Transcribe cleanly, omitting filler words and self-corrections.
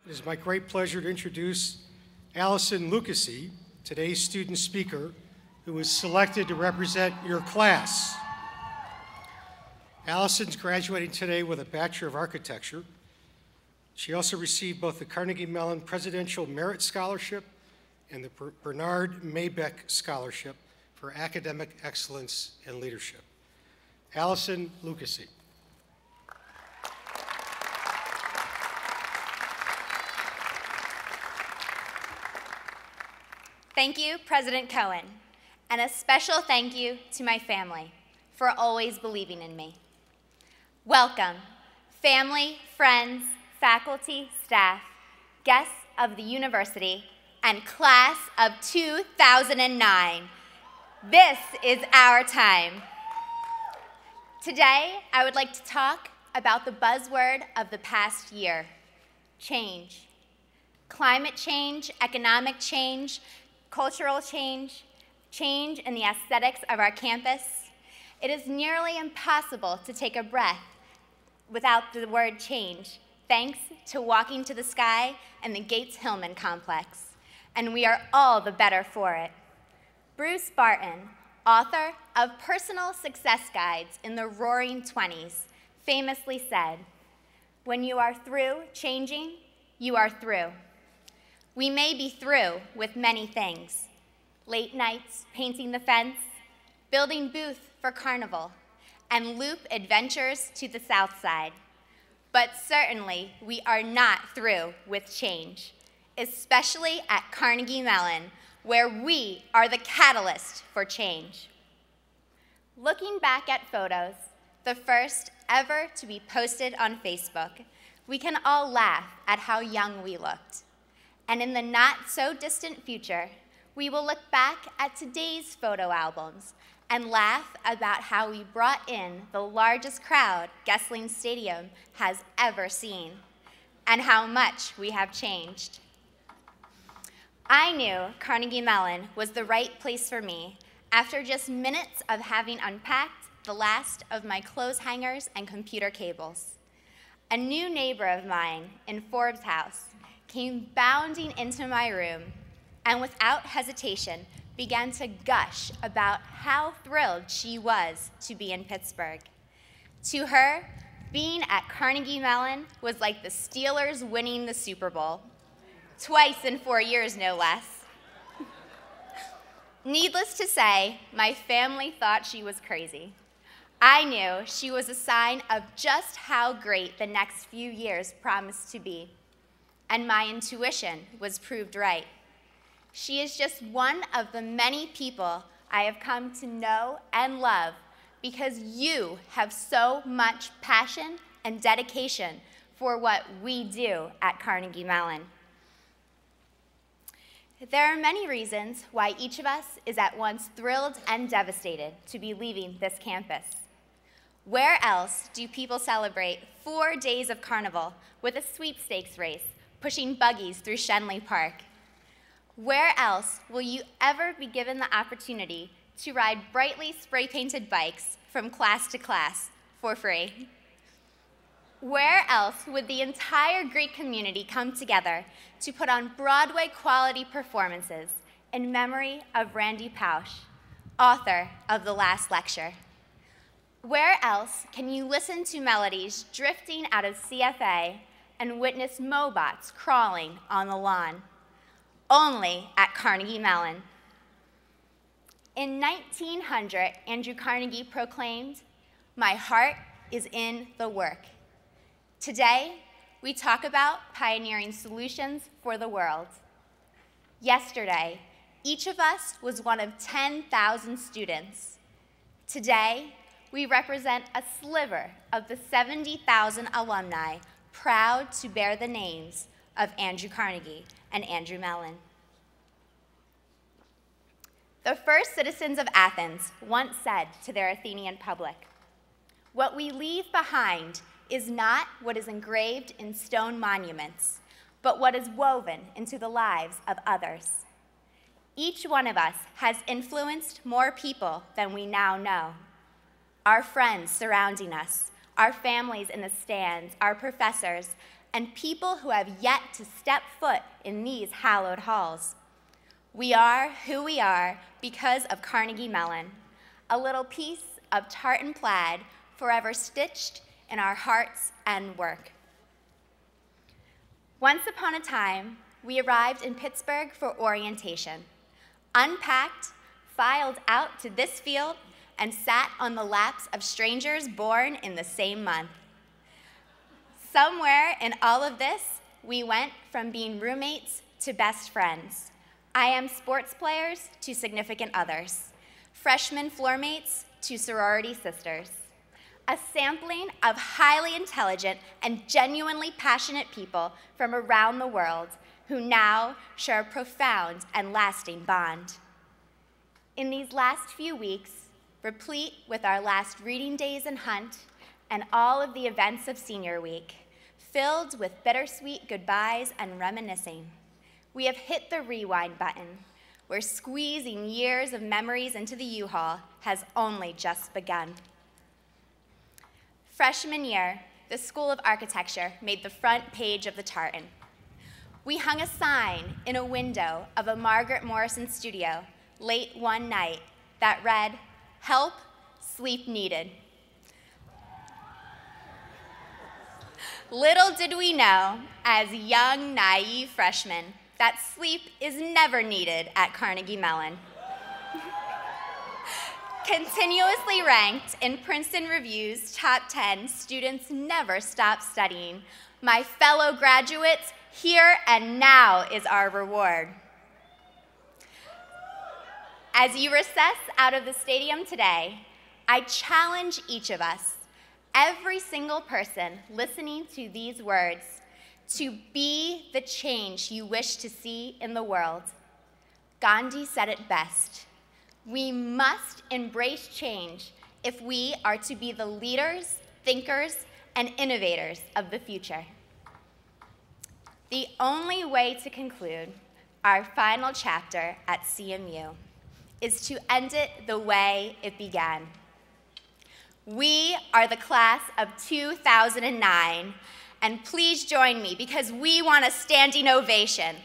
It is my great pleasure to introduce Allison Lukacsy, today's student speaker, who was selected to represent your class. Allison's graduating today with a Bachelor of Architecture. She also received both the Carnegie Mellon Presidential Merit Scholarship and the Bernard Maybeck Scholarship for Academic Excellence and Leadership. Allison Lukacsy. Thank you, President Cohen, and a special thank you to my family for always believing in me. Welcome, family, friends, faculty, staff, guests of the university, and class of 2009. This is our time. Today, I would like to talk about the buzzword of the past year, change. Climate change, economic change, cultural change, change in the aesthetics of our campus. It is nearly impossible to take a breath without the word change, thanks to Walking to the Sky and the Gates-Hillman complex, and we are all the better for it. Bruce Barton, author of Personal Success Guides in the Roaring '20s, famously said, "When you are through changing, you are through." We may be through with many things: late nights painting the fence, building booth for carnival, and loop adventures to the South Side. But certainly we are not through with change, especially at Carnegie Mellon, where we are the catalyst for change. Looking back at photos, the first ever to be posted on Facebook, we can all laugh at how young we looked. And in the not-so-distant future, we will look back at today's photo albums and laugh about how we brought in the largest crowd Gessling Stadium has ever seen, and how much we have changed. I knew Carnegie Mellon was the right place for me after just minutes of having unpacked the last of my clothes hangers and computer cables. A new neighbor of mine in Forbes House came bounding into my room and without hesitation began to gush about how thrilled she was to be in Pittsburgh. To her, being at Carnegie Mellon was like the Steelers winning the Super Bowl, twice in 4 years, no less. Needless to say, my family thought she was crazy. I knew she was a sign of just how great the next few years promised to be, and my intuition was proved right. She is just one of the many people I have come to know and love because you have so much passion and dedication for what we do at Carnegie Mellon. There are many reasons why each of us is at once thrilled and devastated to be leaving this campus. Where else do people celebrate 4 days of carnival with a sweepstakes race, pushing buggies through Shenley Park? Where else will you ever be given the opportunity to ride brightly spray-painted bikes from class to class for free? Where else would the entire Greek community come together to put on Broadway-quality performances in memory of Randy Pausch, author of The Last Lecture? Where else can you listen to melodies drifting out of CFA and witness Mobots crawling on the lawn? Only at Carnegie Mellon. In 1900, Andrew Carnegie proclaimed, "My heart is in the work." Today, we talk about pioneering solutions for the world. Yesterday, each of us was one of 10,000 students. Today, we represent a sliver of the 70,000 alumni proud to bear the names of Andrew Carnegie and Andrew Mellon. The first citizens of Athens once said to their Athenian public, "What we leave behind is not what is engraved in stone monuments, but what is woven into the lives of others." Each one of us has influenced more people than we now know. Our friends surrounding us, our families in the stands, our professors, and people who have yet to step foot in these hallowed halls. We are who we are because of Carnegie Mellon, a little piece of tartan plaid forever stitched in our hearts and work. Once upon a time, we arrived in Pittsburgh for orientation, unpacked, filed out to this field, and sat on the laps of strangers born in the same month. Somewhere in all of this, we went from being roommates to best friends. IM sports players to significant others. Freshman floor mates to sorority sisters. A sampling of highly intelligent and genuinely passionate people from around the world who now share a profound and lasting bond. In these last few weeks, replete with our last reading days and hunt and all of the events of senior week, filled with bittersweet goodbyes and reminiscing, we have hit the rewind button, where squeezing years of memories into the U-Haul has only just begun. Freshman year, the School of Architecture made the front page of the tartan. We hung a sign in a window of a Margaret Morrison studio late one night that read, "Help, sleep needed." Little did we know, as young, naive freshmen, that sleep is never needed at Carnegie Mellon. Continuously ranked in Princeton Review's top 10, students never stop studying. My fellow graduates, here and now is our reward. As you recess out of the stadium today, I challenge each of us, every single person listening to these words, to be the change you wish to see in the world. Gandhi said it best. We must embrace change if we are to be the leaders, thinkers, and innovators of the future. The only way to conclude our final chapter at CMU is to end it the way it began. We are the class of 2009, and please join me because we want a standing ovation.